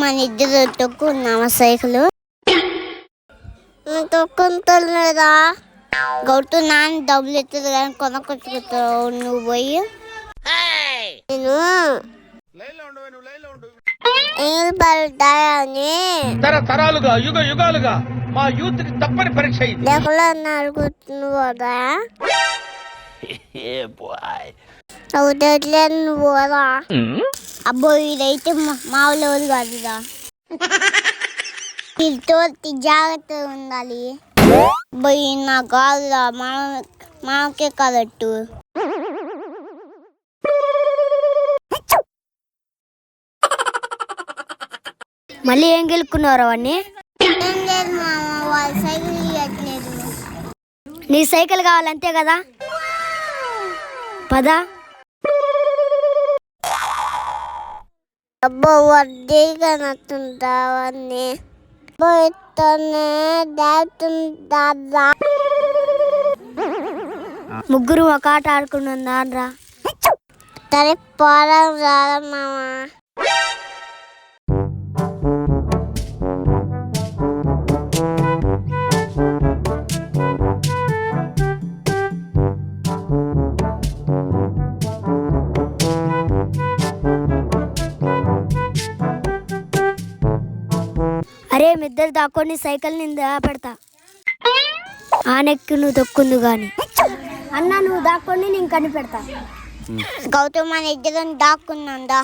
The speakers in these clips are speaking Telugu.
మన ఇద్దరు తొక్కున్నామా సైకిల్ తొక్కుంటలేదా గౌతు నాన్న డబ్బులు ఎత్తదు కానీ కొనకొచ్చుకుంటావు నువ్వు పోయి నేను పడతాయని తరతరాలుగా యుగ యుగాలుగా మా యూత్ కి తప్పని పరీక్ష ఇది. ఎక్కడ అనుకుంటున్నా పోదా అబ్బో ఇదైతే మామూలు కాదురా వీటితో జాగ్రత్తగా ఉండాలి అబ్బాయి నా కాదురా మనకే కరెక్టు మళ్ళీ ఏం గెలుక్కున్నారు అవన్నీ ఏం లేదు మామ వాళ్ళ సైకిల్ ఇవ్వట్లేదు నీ సైకిల్ కావాలంతే కదా పదా అబ్బో వడ్డీగా నచ్చుంటా అవన్నీ దాదా ముగ్గురు ఒక ఆట ఆడుకున్నా రా సరే పోదాం రాదా మామ అరే మిద్దరు దాక్కొని సైకిల్ నింద పెడతా ఆనెక్కి నువ్వు తొక్కుందు గాని అన్న నువ్వు దాక్కొని నేను కనిపెడతా గౌతమ్ మన ఇద్దరం దాక్కున్నాందా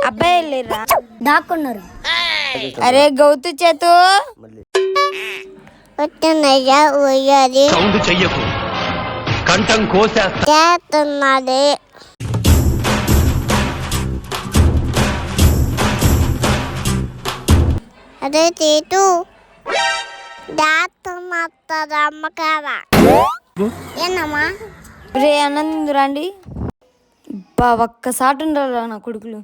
అబ్బాయి వెళ్ళిర్రా దాక్కున్నారు అరే గౌతు చేతు వచ్చిందయ్యా ఉయ్యాలి సౌండ్ చెయ్యకు కంఠం కోసేస్తా. చేస్తున్నది అదే తీటు దాస్తున్నది అమ్మకారా ఏనమ్మా రే అన్నందు రండి ఒక్కసారి ఉండాలి నా కొడుకులు